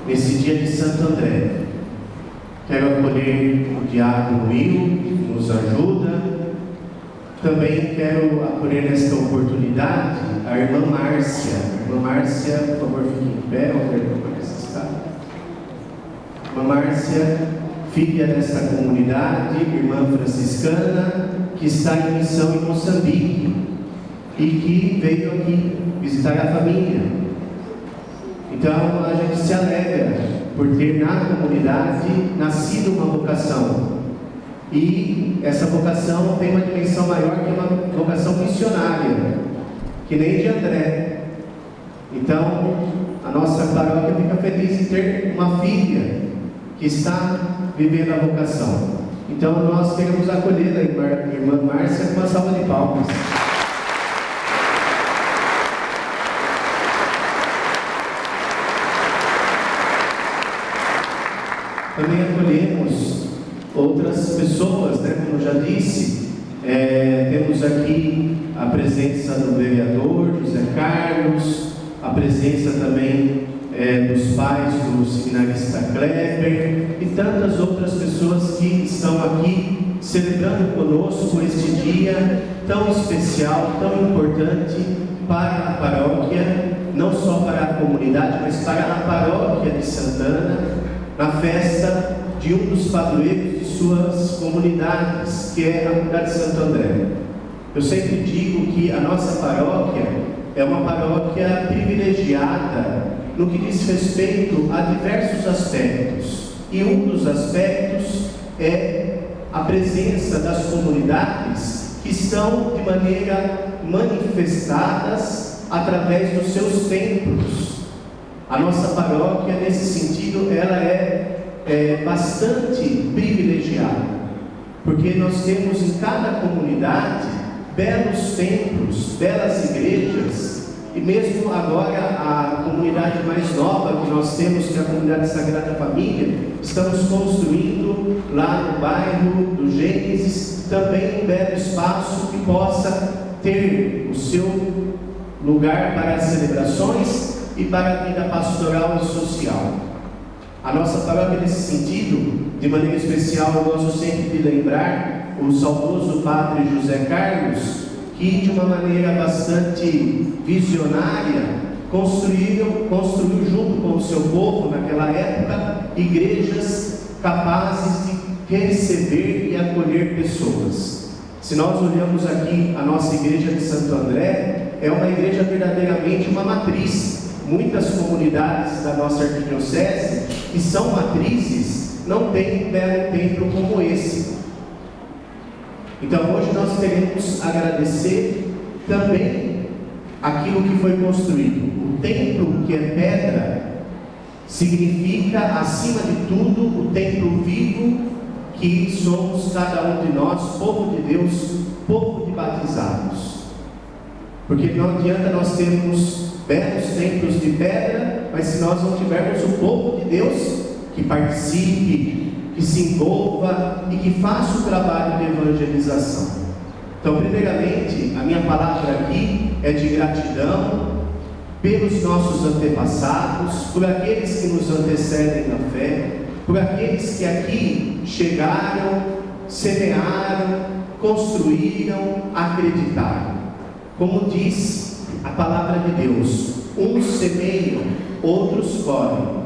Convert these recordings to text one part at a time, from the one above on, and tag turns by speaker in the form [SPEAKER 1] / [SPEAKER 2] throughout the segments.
[SPEAKER 1] nesse dia de Santo André. Quero acolher o diácono Will, que nos ajuda. Também quero acolher nesta oportunidade a irmã Márcia. Irmã Márcia, por favor, fique em pé, onde a irmã Márcia está. Irmã Márcia, filha desta comunidade, irmã franciscana, que está em missão em Moçambique e que veio aqui visitar a família. Então, a gente se alegra por ter na comunidade nascido uma vocação. E essa vocação tem uma dimensão maior que uma vocação missionária, que nem de André. Então, a nossa paróquia fica feliz em ter uma filha que está vivendo a vocação. Então, nós queremos acolher a irmã Márcia com uma salva de palmas. Também acolhemos outras pessoas, né? Como eu já disse, temos aqui a presença do vereador José Carlos, a presença também dos pais do seminarista Kleber e tantas outras pessoas que estão aqui celebrando conosco este dia tão especial, tão importante para a paróquia, não só para a comunidade, mas para a paróquia de Santana, na festa de um dos padroeiros de suas comunidades, que é a comunidade de Santo André. Eu sempre digo que a nossa paróquia é uma paróquia privilegiada no que diz respeito a diversos aspectos. E um dos aspectos é a presença das comunidades que estão de maneira manifestadas através dos seus templos. A nossa paróquia, nesse sentido, ela é bastante privilegiada, porque nós temos em cada comunidade belos templos, belas igrejas, e mesmo agora a comunidade mais nova que nós temos, que é a comunidade Sagrada Família, estamos construindo lá no bairro do Gênesis também um belo espaço que possa ter o seu lugar para as celebrações e para a vida pastoral e social. A nossa paróquia, nesse sentido, de maneira especial, eu gosto sempre de lembrar o saudoso padre José Carlos, que de uma maneira bastante visionária construiu junto com o seu povo, naquela época, igrejas capazes de receber e acolher pessoas. Se nós olhamos aqui a nossa igreja de Santo André, é uma igreja verdadeiramente uma matriz. Muitas comunidades da nossa arquidiocese, que são matrizes, não têm um belo templo como esse. Então hoje nós queremos agradecer também aquilo que foi construído. O templo, que é pedra, significa, acima de tudo, o templo vivo que somos cada um de nós, povo de Deus, povo de batizados. Porque não adianta nós termos belos templos de pedra, mas se nós não tivermos o povo de Deus que participe, que se envolva e que faça o trabalho de evangelização. Então, primeiramente, a minha palavra aqui é de gratidão pelos nossos antepassados, por aqueles que nos antecedem na fé, por aqueles que aqui chegaram, semearam, construíram, acreditaram. Como diz a palavra de Deus, uns semeiam, outros colhem.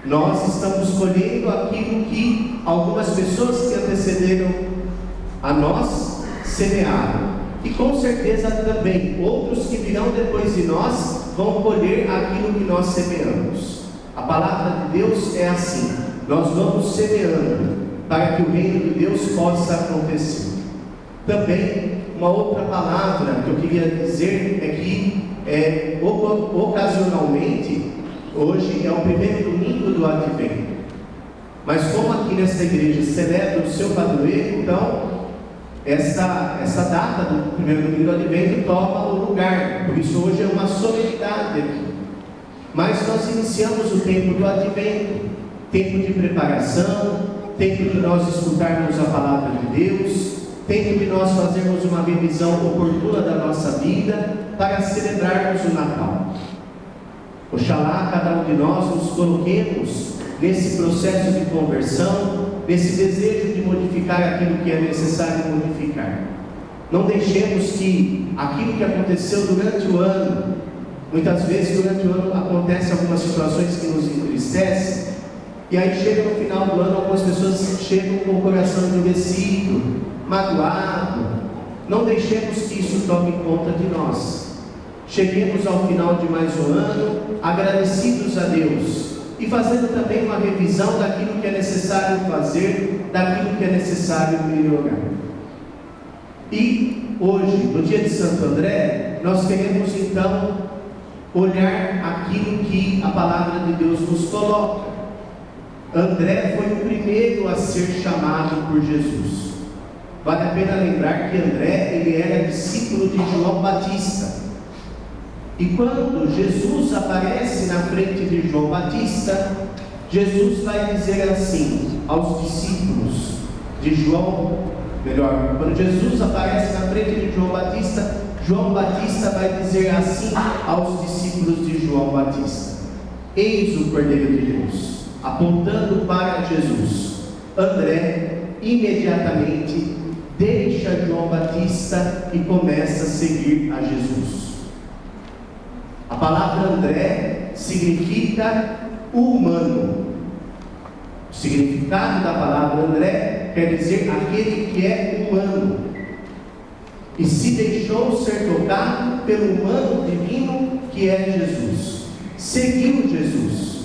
[SPEAKER 1] Nós estamos colhendo aquilo que algumas pessoas que antecederam a nós semearam, e com certeza também outros que virão depois de nós vão colher aquilo que nós semeamos. A palavra de Deus é assim: nós vamos semeando para que o reino de Deus possa acontecer. Também uma outra palavra que eu queria dizer é que ocasionalmente, hoje é o primeiro domingo do Advento, mas como aqui nesta igreja celebra o seu padroeiro, então essa data do primeiro domingo do Advento toma o lugar, por isso hoje é uma solenidade aqui. Mas nós iniciamos o tempo do Advento, tempo de preparação, tempo de nós escutarmos a palavra de Deus, tempo de nós fazermos uma revisão oportuna da nossa vida para celebrarmos o Natal. Oxalá cada um de nós nos coloquemos nesse processo de conversão, nesse desejo de modificar aquilo que é necessário modificar. Não deixemos que aquilo que aconteceu durante o ano, muitas vezes durante o ano acontecem algumas situações que nos entristecem, e aí chega no final do ano, algumas pessoas chegam com o coração endurecido, magoado. Não deixemos que isso tome conta de nós. Cheguemos ao final de mais um ano, agradecidos a Deus, e fazendo também uma revisão daquilo que é necessário fazer, daquilo que é necessário melhorar. E hoje, no dia de Santo André, nós queremos então olhar aquilo que a palavra de Deus nos coloca. André foi o primeiro a ser chamado por Jesus. Vale a pena lembrar que André, ele era discípulo de João Batista. E quando Jesus aparece na frente de João Batista, Jesus vai dizer assim aos discípulos de quando Jesus aparece na frente de João Batista vai dizer assim aos discípulos de João Batista: eis o Cordeiro de Deus, apontando para Jesus. André imediatamente deixa João Batista e começa a seguir a Jesus. A palavra André significa humano. O significado da palavra André quer dizer aquele que é humano e se deixou ser tocado pelo humano divino que é Jesus. Seguiu Jesus.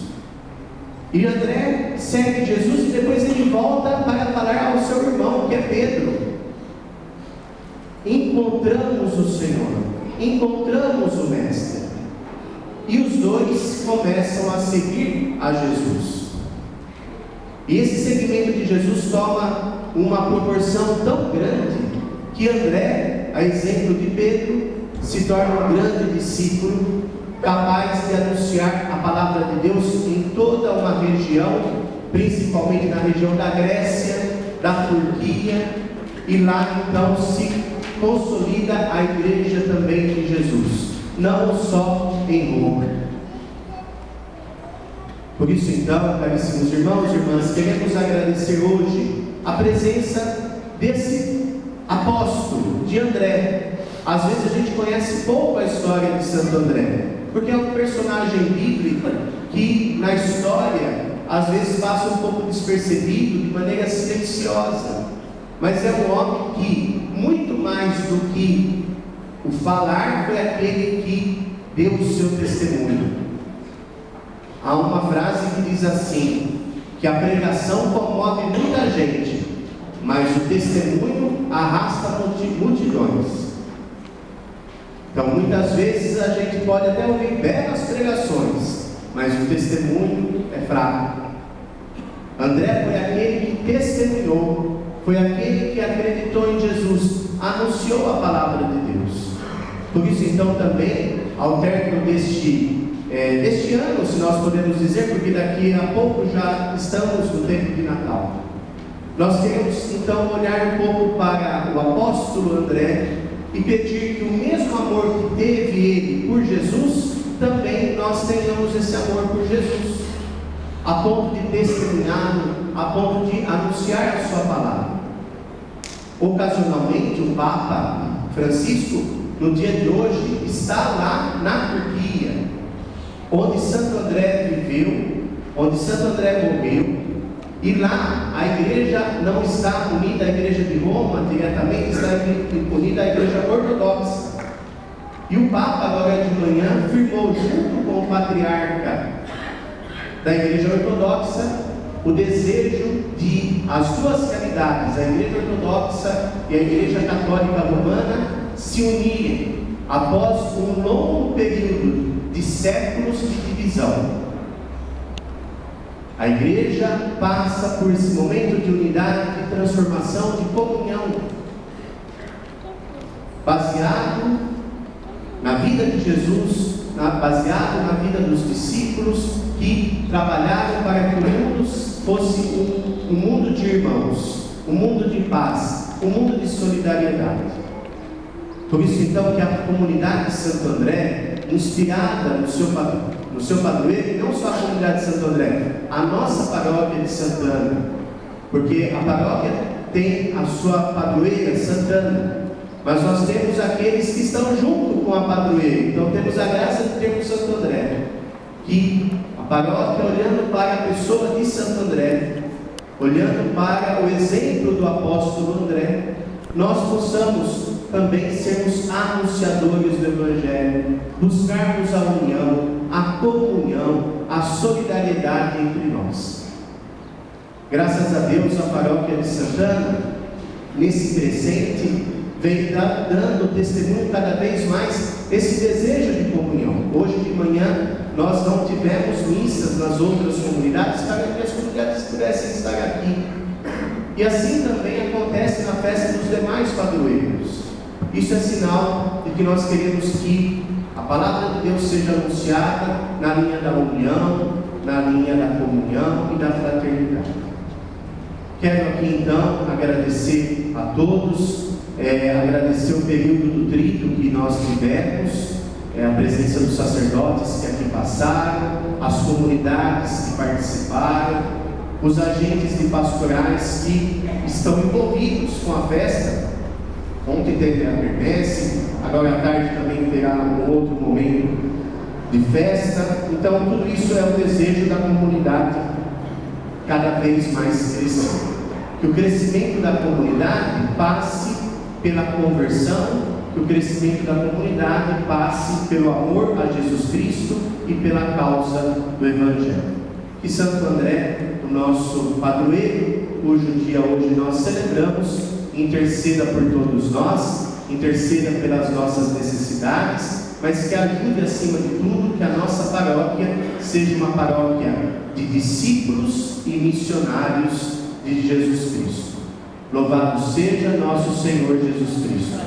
[SPEAKER 1] E André segue Jesus e depois ele volta para falar ao seu irmão, que é Pedro. Encontramos o Senhor, encontramos o Mestre. E os dois começam a seguir a Jesus. E esse seguimento de Jesus toma uma proporção tão grande que André, a exemplo de Pedro, se torna um grande discípulo, capaz de anunciar a palavra de Deus em toda uma região, principalmente na região da Grécia, da Turquia, e lá então se consolida a igreja também de Jesus, não só em Roma. Por isso então, caríssimos irmãos e irmãs, queremos agradecer hoje a presença desse apóstolo, de André. Às vezes a gente conhece pouco a história de Santo André, porque é um personagem bíblico que na história às vezes passa um pouco despercebido, de maneira silenciosa, mas é um homem que, muito mais do que o falar, foi aquele que deu o seu testemunho. Há uma frase que diz assim, que a pregação comove muita gente, mas o testemunho arrasta multidões. Então muitas vezes a gente pode até ouvir belas pregações, mas o testemunho é fraco. André foi aquele que testemunhou, foi aquele que acreditou em Jesus, anunciou a palavra de Deus. Por isso então também, ao término deste ano, se nós podemos dizer, porque daqui a pouco já estamos no tempo de Natal, nós queremos então olhar um pouco para o apóstolo André e pedir que o mesmo amor que teve ele por Jesus, também nós tenhamos esse amor por Jesus, a ponto de testemunhá-lo, a ponto de anunciar a sua palavra. Ocasionalmente o Papa Francisco, no dia de hoje, está lá na Turquia, onde Santo André viveu, onde Santo André morreu, e lá a igreja não está unida à igreja de Roma diretamente, está unida à igreja ortodoxa. E o Papa agora de manhã firmou junto com o patriarca da igreja ortodoxa o desejo de as duas realidades, a igreja ortodoxa e a igreja católica romana, se unirem após um longo período de séculos de divisão. A igreja passa por esse momento de unidade, de transformação, de comunhão, baseado na vida de Jesus, baseado na vida dos discípulos que trabalharam para que o mundo fosse um mundo de irmãos, um mundo de paz, um mundo de solidariedade. Por isso então que a comunidade de Santo André, inspirada no no seu padroeiro, e não só a comunidade de Santo André, a nossa paróquia de Santana, porque a paróquia tem a sua padroeira Santana, mas nós temos aqueles que estão junto com a padroeira. Então temos a graça de termos Santo André, que a paróquia, olhando para a pessoa de Santo André, olhando para o exemplo do apóstolo André, nós possamos também sermos anunciadores do Evangelho, buscarmos a união, a comunhão, a solidariedade entre nós. Graças a Deus, a paróquia de Santana, nesse crescente, vem dando testemunho cada vez mais esse desejo de comunhão. Hoje de manhã nós não tivemos missas nas outras comunidades para que as comunidades pudessem estar aqui. E assim também acontece na festa dos demais padroeiros. Isso é sinal de que nós queremos que a palavra de Deus seja anunciada na linha da união, na linha da comunhão e da fraternidade. Quero aqui então agradecer a todos, agradecer o período do trito que nós tivemos, a presença dos sacerdotes que aqui passaram, as comunidades que participaram, os agentes de pastorais que estão envolvidos com a festa. Ontem teve a quermesse, agora à tarde também terá um outro momento de festa. Então tudo isso é o desejo da comunidade cada vez mais crescer. Que o crescimento da comunidade passe pela conversão, que o crescimento da comunidade passe pelo amor a Jesus Cristo e pela causa do Evangelho. Que Santo André, o nosso padroeiro, cujo dia hoje nós celebramos, interceda por todos nós, interceda pelas nossas necessidades, mas que ajude acima de tudo que a nossa paróquia seja uma paróquia de discípulos e missionários de Jesus Cristo. Louvado seja nosso Senhor Jesus Cristo.